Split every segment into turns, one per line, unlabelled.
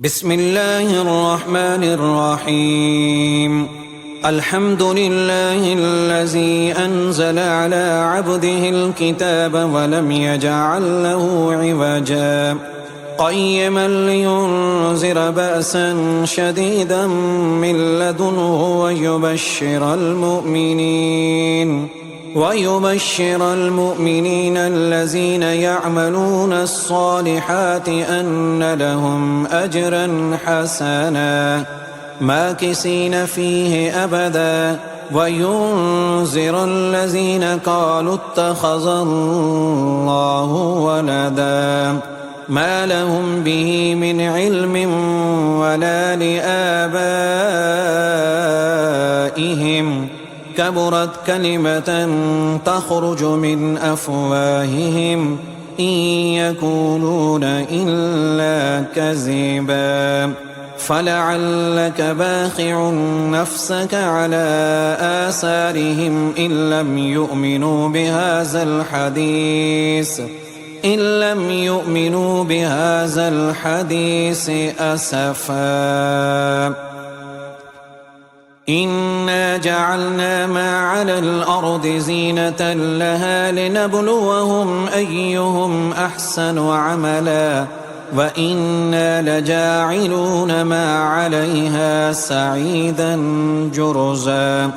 بسم الله الرحمن الرحيم. الحمد لله الذي أنزل على عبده الكتاب ولم يجعل له عوجا قيما لينذر بأسا شديدا من لدنه ويبشر المؤمنين الذين يعملون الصالحات أن لهم أجرا حسنا ماكثين فيه أبدا وينذر الذين قالوا اتخذ الله ولدا ما لهم به من علم ولا لآبائهم كبرت كلمة تخرج من أفواههم إن يقولون إلا كذبا فلعلك باخع نفسك على آثارهم إن لم يؤمنوا بهذا الحديث أسفا. إنا جعلنا ما على الأرض زينة لها لنبلوهم أيهم أحسن عملا وإنا لجاعلون ما عليها سعيدا جرزا.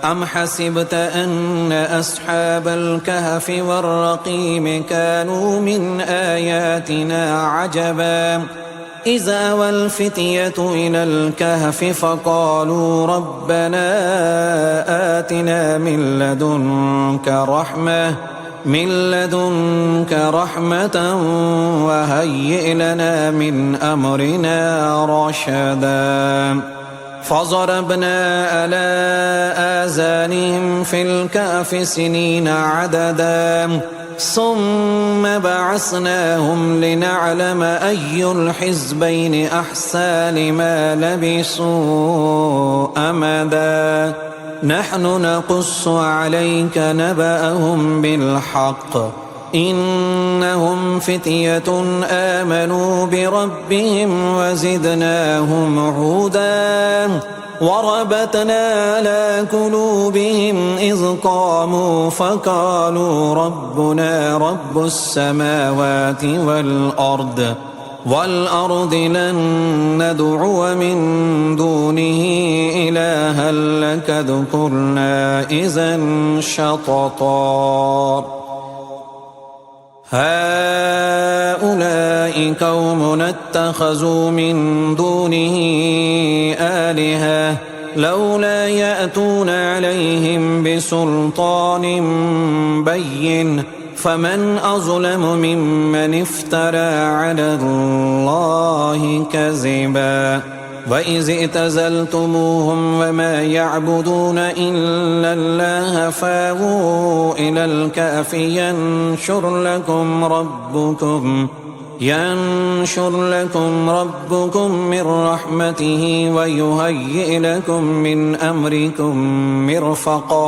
أم حسبت أن أصحاب الكهف والرقيم كانوا من آياتنا عجبا إذ أوى الفتية إلى الكهف فقالوا ربنا آتنا من لدنك رحمة وهيئ لنا من أمرنا رشدا. فضربنا على آذانهم في الكهف سنين عددا ثم بعثناهم لنعلم أي الحزبين أحصى لما لبثوا أمدا. نحن نقص عليك نبأهم بالحق إنهم فتية آمنوا بربهم وزدناهم هدى وربطنا على قلوبهم إذ قاموا فقالوا ربنا رب السماوات والأرض لن ندعو من دونه إلها لقد قلنا إذا شططا. هؤلاء قوم اتخذوا من دونه آلهة لولا يأتون عليهم بسلطان بين فمن أظلم ممن افترى على الله كذبا. وإذ اعتزلتموهم وما يعبدون إلا الله فاووا إلى الكهف ينشر لكم ربكم من رحمته ويهيئ لكم من أمركم مرفقا.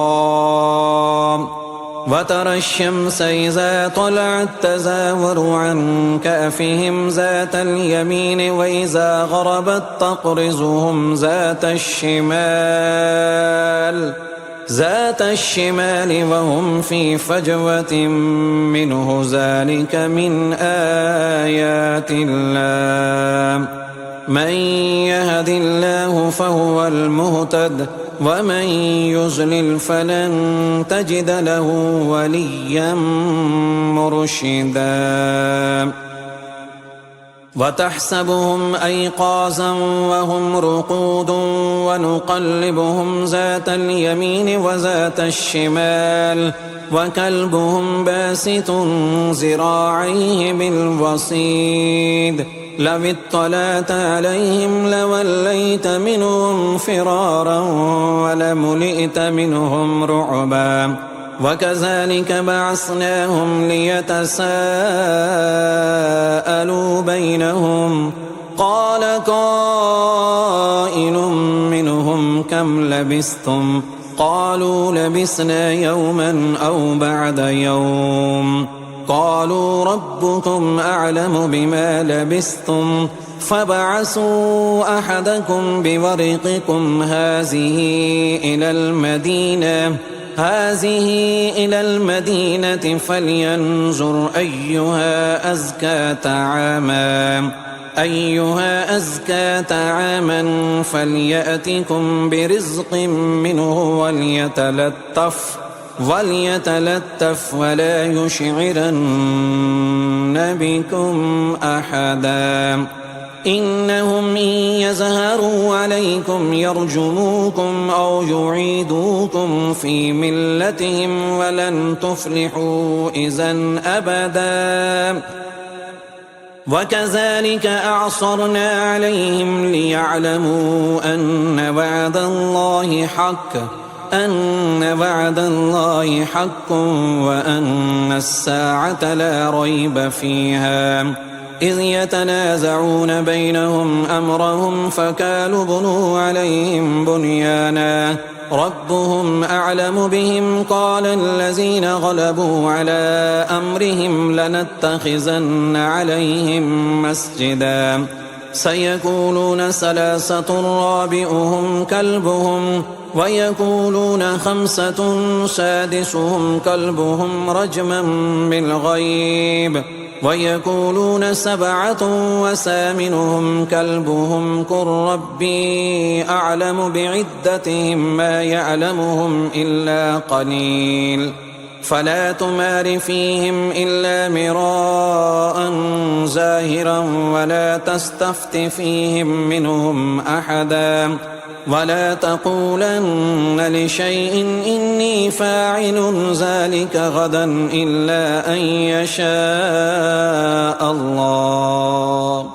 وترى الشمس إذا طلعت تزاور عن كهفهم ذات اليمين وإذا غربت تقرضهم ذات الشمال وهم في فجوة منه ذلك من آيات الله. من يهد الله فهو المهتد ومن يضلل فلن تجد له وليا مرشدا. وتحسبهم أيقاظا وهم رقود ونقلبهم ذات اليمين وذات الشمال وكلبهم باسط ذراعيه بالوصيد لو اطلعت عليهم لوليت منهم فرارا ولملئت منهم رعبا. وكذلك بعثناهم ليتساءلوا بينهم قال قائل منهم كم لبثتم قالوا لبثنا يوما أو بعد يوم قالوا ربكم أعلم بما لبثتم فابعثوا أحدكم بورقكم هذه إلى المدينة فلينظر أيها أزكى طعاما فليأتكم برزق منه وليتلطف ولا يشعرن بكم أحدا إنهم إن يظهروا عليكم يرجموكم أو يعيدوكم في ملتهم ولن تفلحوا إذا أبدا وكذلك أعصرنا عليهم ليعلموا أن وعد الله حق وأن الساعة لا ريب فيها إذ يتنازعون بينهم أمرهم فقالوا بنوا عليهم بنيانا ربهم أعلم بهم قال الذين غلبوا على أمرهم لنتخذن عليهم مسجدا سيقولون ثلاثة رابعهم كلبهم ويقولون خمسة سادسهم كلبهم رجما بالغيب ويقولون سبعة وثامنهم كلبهم قل ربي أعلم بعدتهم ما يعلمهم إلا قليل فلا تمار فيهم إلا مراء ظاهرا ولا تستفت فيهم منهم أحدا ولا تقولن لشيء إني فاعل ذلك غدا إلا أن يشاء الله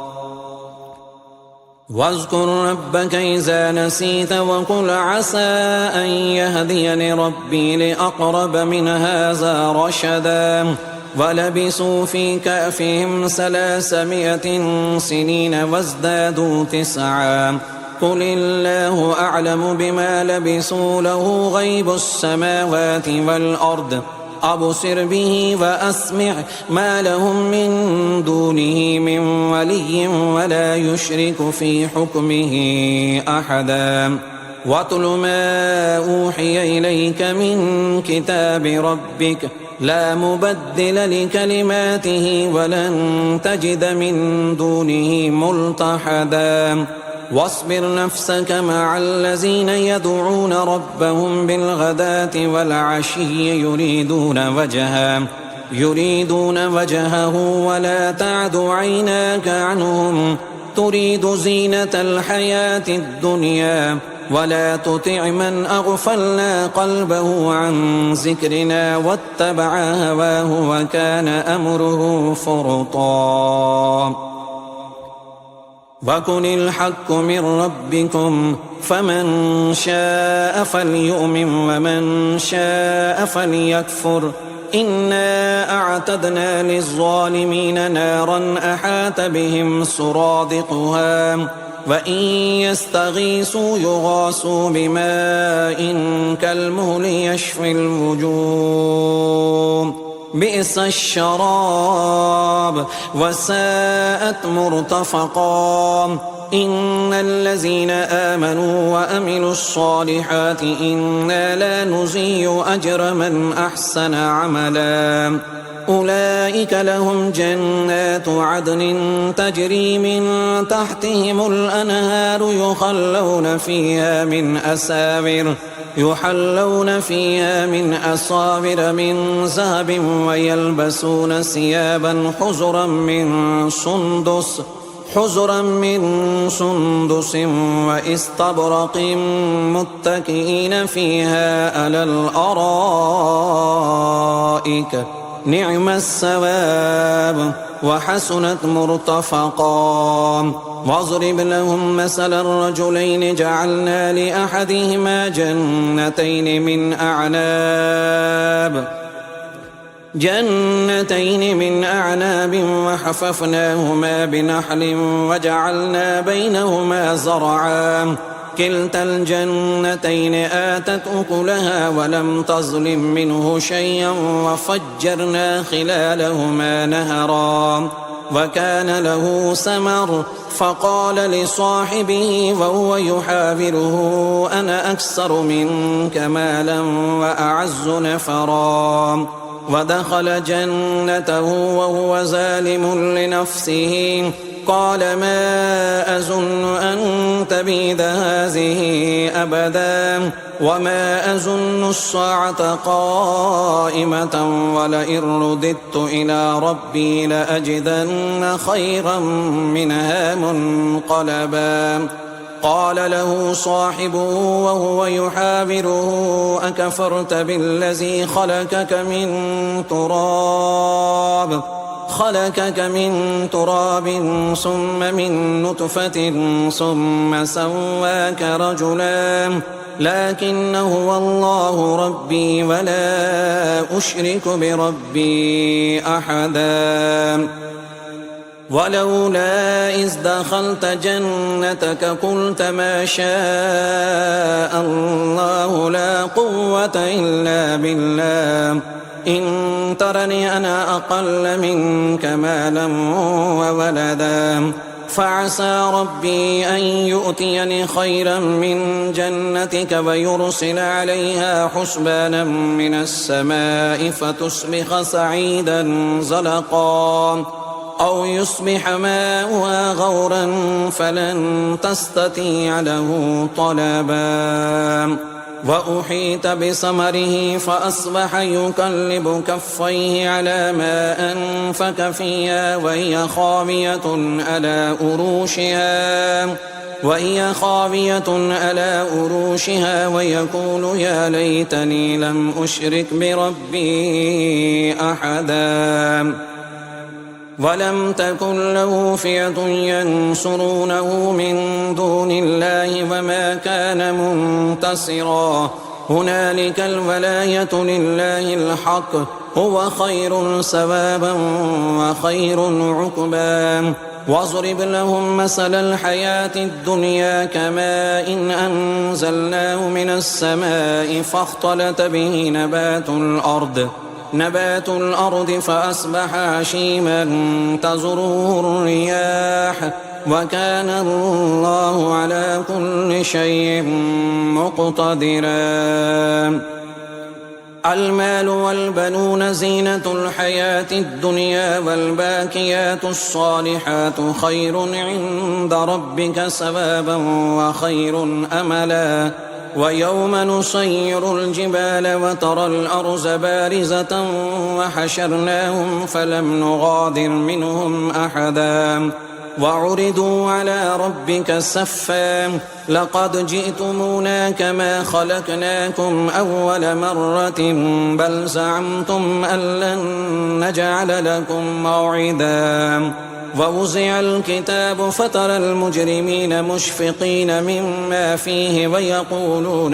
واذكر ربك إذا نسيت وقل عسى أن يهديني ربي لأقرب من هذا رشدا ولبثوا في كهفهم 300 سنين وازدادوا 9 قل الله أعلم بما لبثوا له غيب السماوات والأرض أبصر به وأسمع ما لهم من دونه من ولي ولا يشرك في حكمه أحدا واتل ما أوحي إليك من كتاب ربك لا مبدل لكلماته ولن تجد من دونه ملتحدا واصبر نفسك مع الذين يدعون ربهم بالغداة والعشي يريدون وجهه ولا تعد عيناك عنهم تريد زينة الحياة الدنيا ولا تطع من أغفلنا قلبه عن ذكرنا واتبع هواه وكان أمره فرطا وقل الحق من ربكم فمن شاء فليؤمن ومن شاء فليكفر إنا أعتدنا للظالمين نارا أحاط بهم سرادقها وإن يستغيثوا يغاثوا بماء كالمهل يشفي الوجوه بئس الشراب وساءت مرتفقا إن الذين آمنوا وأملوا الصالحات إنا لا نضيع أجر من أحسن عملا أولئك لهم جنات عدن تجري من تحتهم الأنهار يحلون فيها من أساور من ذهب ويلبسون ثيابا حزرا من سندس واستبرق متكئين فيها على الأرائك نعم الثواب وحسنت مرتفقا واضرب لهم مثل الرجلين جعلنا لأحدهما جنتين من أعناب وحففناهما بنخل وجعلنا بينهما زرعا كلتا الجنتين آتت أكلها ولم تظلم منه شيئا وفجرنا خلالهما نهرا وكان له ثمر فقال لصاحبه وهو يحاوره أنا أكثر منك مالا وأعز نفرا ودخل جنته وهو ظالم لنفسه قال ما أظن أن تبيد هذه أبدا وما أظن الساعة قائمة ولئن رددت إلى ربي لأجدن خيرا منها منقلبا قال له صاحبه وهو يحاوره أكفرت بالذي خلقك من تراب ثم من نطفة ثم سواك رجلا لكن هو الله ربي ولا أشرك بربي أحدا ولولا إذ دخلت جنتك قلت ما شاء الله لا قوة إلا بالله إن ترني أنا أقل منك مالا وولدا فعسى ربي أن يؤتيني خيرا من جنتك ويرسل عليها حسبانا من السماء فتصبح صعيدا زلقا أو يصبح ماؤها غورا فلن تستطيع له طلبا وأحيط بثمره فأصبح يقلب كفيه على ما أنفق فيها وهي خاوية على أروشها ويقول يا ليتني لم أشرك بربي أحدا ولم تكن له فئة ينصرونه من دون الله وما كان منتصرا هنالك الولاية لله الحق هو خير ثوابا وخير عقبا واضرب لهم مثل الحياة الدنيا كماء إن أنزلناه من السماء فاختلط به نبات الأرض فأصبح هشيما تذروه الرياح وكان الله على كل شيء مقتدرا المال والبنون زينة الحياة الدنيا والباقيات الصالحات خير عند ربك ثوابا وخير أملا ويوم نسير الجبال وترى الأرض بارزة وحشرناهم فلم نغادر منهم أحدا وعرضوا على ربك صفا لقد جئتمونا كما خلقناكم أول مرة بل زعمتم أن لن نجعل لكم موعدا ووزع الكتاب فترى المجرمين مشفقين مما فيه ويقولون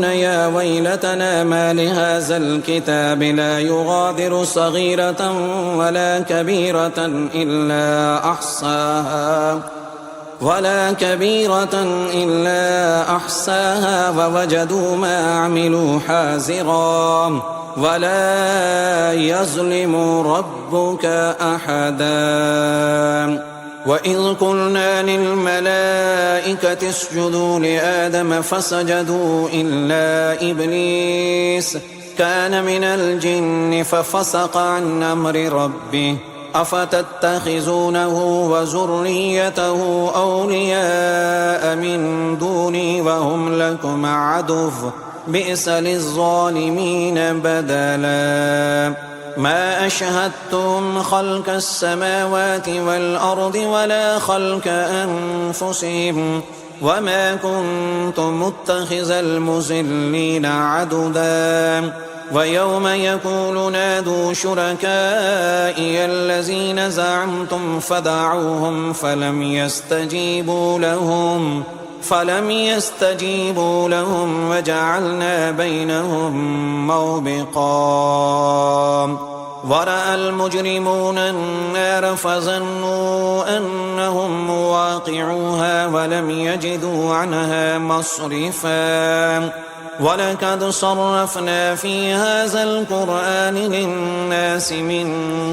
يا ويلتنا ما لهذا الكتاب لا يغادر صغيرة ولا كبيرة إلا أحصاها ووجدوا ما عملوا حاضرا ولا يظلم ربك أحدا وإذ قلنا للملائكة اسجدوا لآدم فسجدوا إلا إبليس كان من الجن ففسق عن أمر ربه أفتتخذونه وذريته أولياء من دوني وهم لكم عدو بئس للظالمين بدلا ما أشهدتم خلق السماوات والأرض ولا خلق أنفسهم وما كنت متخذ المضلين عضدا ويوم يقول نادوا شركائي الذين زعمتم فدعوهم فلم يستجيبوا لهم وجعلنا بينهم موبقا ورأى المجرمون النار فظنوا أنهم مواقعوها ولم يجدوا عنها مصرفا ولقد صرفنا في هذا القرآن للناس من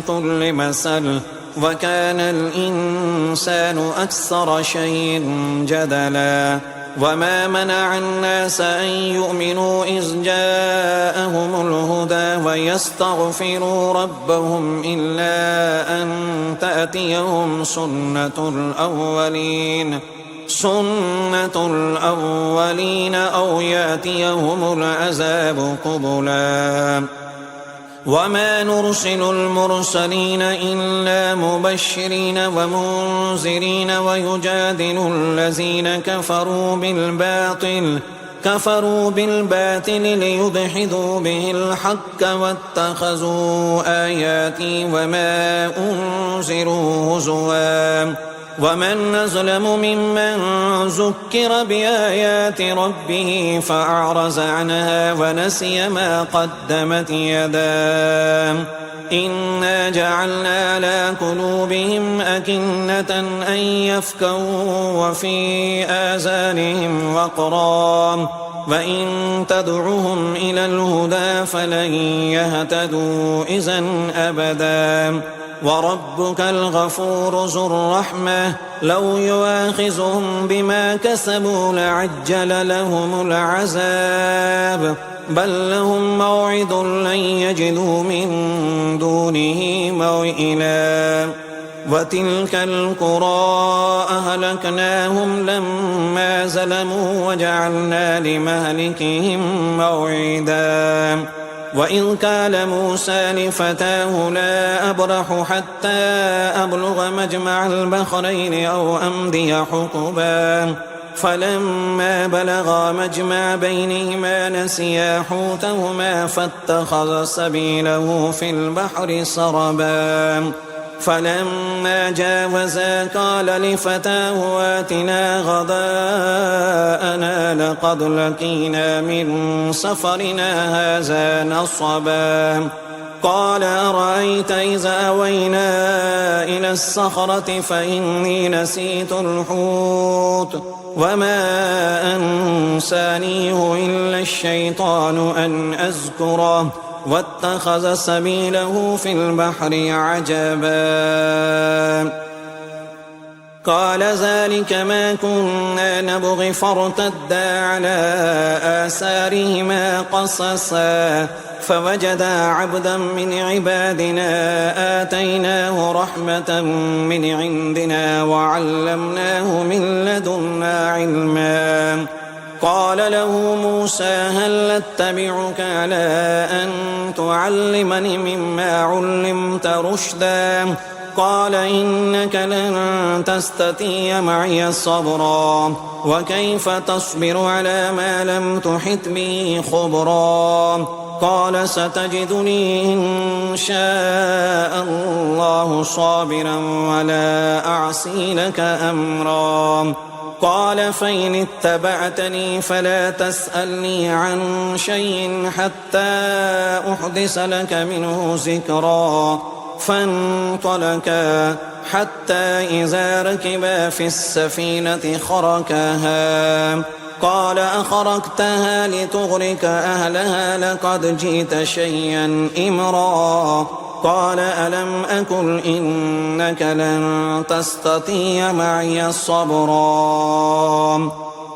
كل مثل وكان الإنسان أكثر شيء جدلا وما منع الناس أن يؤمنوا إذ جاءهم الهدى ويستغفروا ربهم إلا أن تأتيهم سنة الأولين أو يأتيهم العذاب قبلا وما نرسل المرسلين إلا مبشرين ومنذرين ويجادل الذين كفروا بالباطل ليدحضوا به الحق واتخذوا آياتي وما أنذروا هزوا ومن أظلم ممن ذكر بآيات ربه فأعرض عنها ونسي ما قدمت يداه إنا جعلنا على قلوبهم أكنة أن يفقهوا وفي آذانهم وقرا وإن تدعهم إلى الهدى فلن يهتدوا إذا أبدا وربك الغفور ذو الرحمة لو يؤاخذهم بما كسبوا لعجل لهم العذاب بل لهم موعد لن يجدوا من دونه موئلا وتلك القرى أهلكناهم لما ظلموا وجعلنا لمهلكهم موعدا وإذ قال موسى لفتاه لا أبرح حتى أبلغ مجمع البحرين أو أمضي حقبا فلما بلغا مجمع بينهما نسيا حوتهما فاتخذ سبيله في البحر سربا فلما جاوزا قال لفتاه آتنا غداءنا لقد لقينا من سفرنا هذا نصبا قال أرأيت إذا أوينا إلى الصخرة فإني نسيت الحوت وما أنسانيه إلا الشيطان أن أذكره واتخذ سبيله في البحر عجبا قال ذلك ما كنا نبغي فارتدا على آثارهما قصصا فوجدا عبدا من عبادنا آتيناه رحمة من عندنا وعلمناه من لدنا علما قال له موسى هل اتبعك على أن تعلمني مما علمت رشدا قال إنك لن تستطيع معي صبرا وكيف تصبر على ما لم تحط به خبرا قال ستجدني إن شاء الله صابرا ولا أعصي لك أمرا قال فإن اتبعتني فلا تسألني عن شيء حتى أحدث لك منه ذكرا فانطلقا حتى إذا ركبا في السفينة خرقها قال أخرقتها لتغرق أهلها لقد جئت شيئا إمرا قال ألم أقل إنك لن تستطيع معي صبرا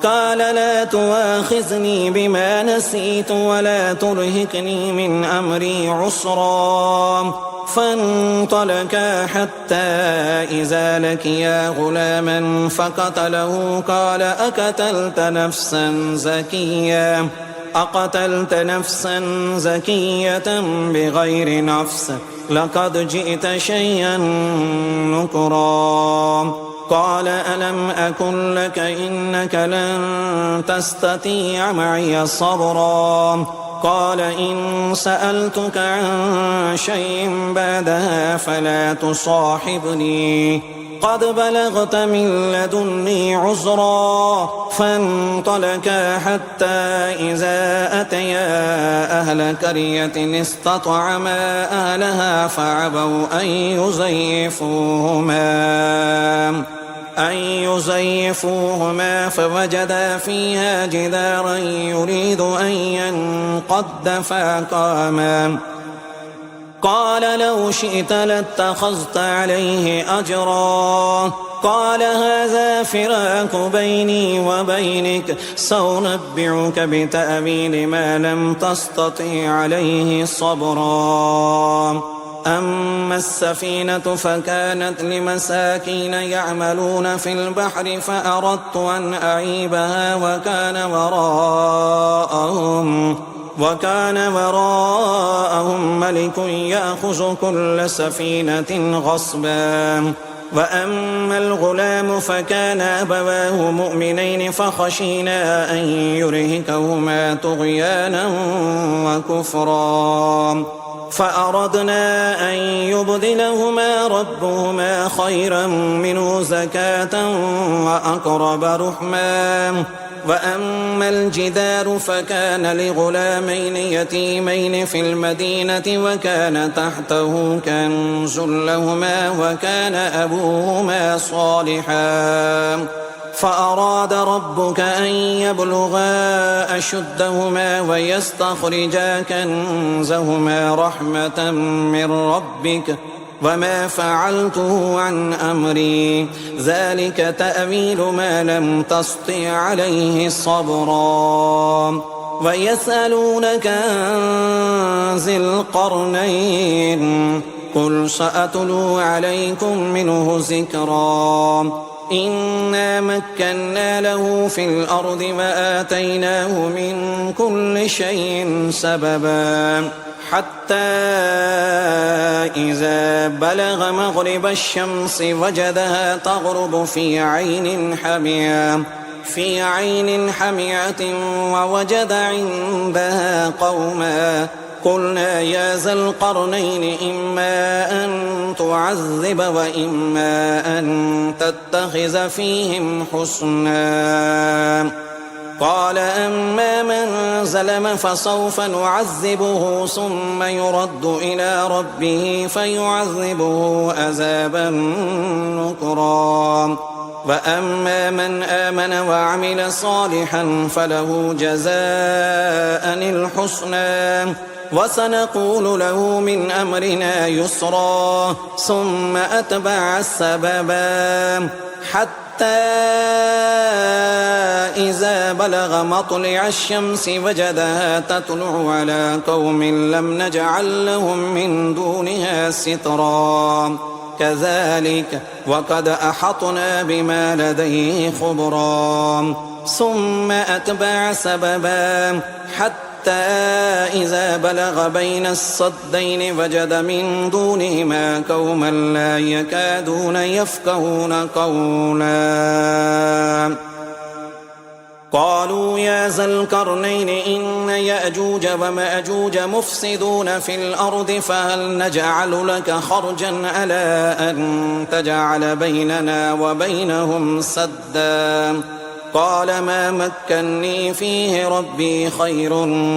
قال لا تؤاخذني بما نسيت ولا ترهقني من أمري عسرا فانطلقا حتى إذا لقيا غلاما فقتله قال أقتلت نفسا زكية بغير نفس لقد جئت شيئا نكرا قال ألم أكن لك إنك لن تستطيع معي صبرا قال إن سألتك عن شيء بعدها فلا تصاحبني قد بلغت من لدني عذرا فانطلقا حتى إذا أتيا أهل قرية استطعما أهلها فعبوا أن زيفوهما فوجدا فيها جدارا يريد أن ينقض فأقاما قال لو شئت لاتخذت عليه أجرا قال هذا فراق بيني وبينك سأنبئك بتأويل ما لم تستطع عليه صبرا أما السفينة فكانت لمساكين يعملون في البحر فأردت أن أعيبها وكان وراءهم ملك يأخذ كل سفينة غصبا وأما الغلام فكان أبواه مؤمنين فخشينا أن يرهقهما طغيانا وكفرا فأردنا أن يبدلهما ربهما خيرا منه زكاة وأقرب رحما وأما الجدار فكان لغلامين يتيمين في المدينة وكان تحته كنز لهما وكان أبوهما صالحا فأراد ربك أن يبلغا أشدهما ويستخرجا كنزهما رحمة من ربك وما فعلته عن أمري ذلك تأويل ما لم تسطع عليه صبرا ويسألونك عن ذي القرنين قل سأتلو عليكم منه ذكرا إنا مكنا له في الأرض وآتيناه من كل شيء سببا حتى إذا بلغ مغرب الشمس وجدها تغرب في عين حمية ووجد عندها قوما قلنا يا ذا القرنين إما أن تعذب وإما أن تتخذ فيهم حسنا قال أما من ظلم فسوف نعذبه ثم يرد إلى ربه فيعذبه عذابا نكرا وأما من آمن وعمل صالحا فله جزاء الحسنى وسنقول له من أمرنا يسرا ثم أتبع السببا حتى إذا بلغ مطلع الشمس وجدها تطلع على قوم لم نجعل لهم من دونها سترا كذلك وقد أحطنا بما لديه خبرا ثم أتبع سببا حتى إذا بلغ بين الصدين وجد من دونهما قوما لا يكادون يفقهون قولا قالوا يا ذا القرنين إن يأجوج ومأجوج مفسدون في الأرض فهل نجعل لك خرجا على أن تجعل بيننا وبينهم سدا قال ما مكني فيه ربي خير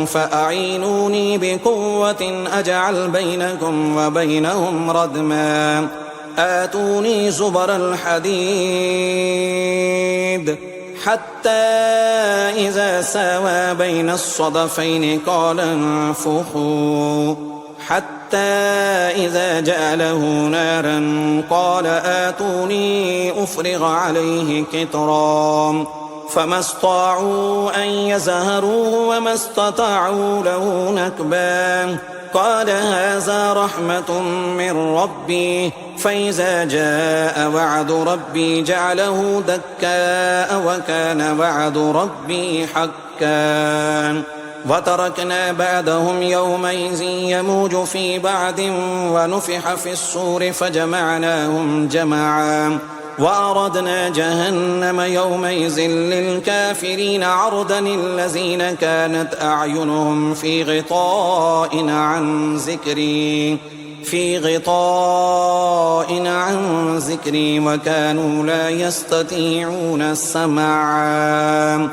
فأعينوني بقوة أجعل بينكم وبينهم ردما آتوني زبر الحديد حتى إذا ساوى بين الصدفين قال انفخوا حتى إذا جعله نارا قال آتوني أفرغ عليه قطرا فما استطاعوا أن يزهروه وما استطاعوا له نكبا قال هذا رحمة من ربي فإذا جاء وعد ربي جعله دكاء وكان وعد ربي حقا وتركنا بعدهم يومئذ يموج في بعد ونفح في الصور فجمعناهم جمعا وأردنا جهنم يومئذ للكافرين عرضا الذين كانت أعينهم في غطاء عن ذكري وكانوا لا يستطيعون سمعا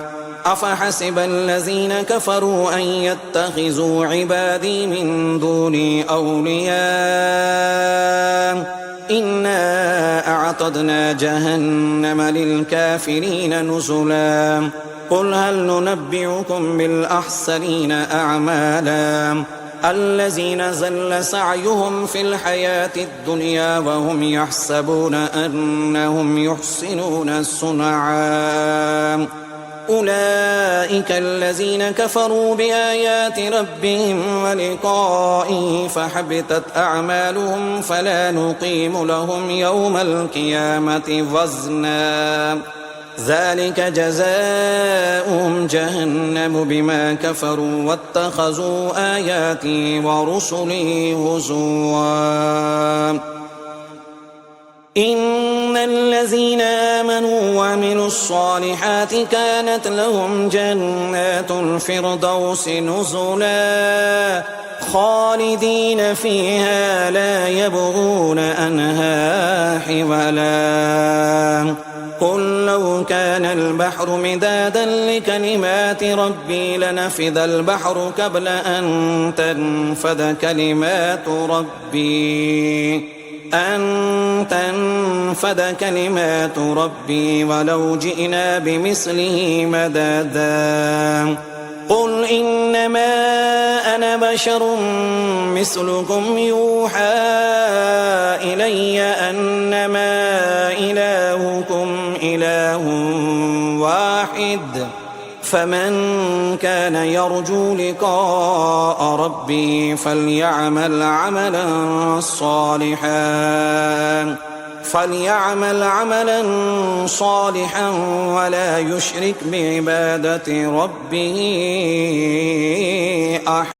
أفحسب الذين كفروا أن يتخذوا عبادي من دوني أولياء إنا أعتدنا جهنم للكافرين نزلا قل هل ننبئكم بالأخسرين أعمالا الذين زل سعيهم في الحياة الدنيا وهم يحسبون أنهم يحسنون صنعا أولئك الذين كفروا بآيات ربهم ولقائه فحبطت أعمالهم فلا نقيم لهم يوم القيامة وزنا ذلك جزاؤهم جهنم بما كفروا واتخذوا آياتي ورسلي هزوا إن الذين آمنوا وعملوا الصالحات كانت لهم جنات الفردوس نزلا خالدين فيها لا يبغون عنها حولا قل لو كان البحر مدادا لكلمات ربي لنفد البحر قبل أن تنفد كلمات ربي ولو جئنا بمثله مددا قل إنما أنا بشر مثلكم يوحى إلي أنما إلهكم إله واحد فمن كان يرجو لقاء ربه فليعمل عملا صالحا ولا يشرك بعبادة ربه أحدا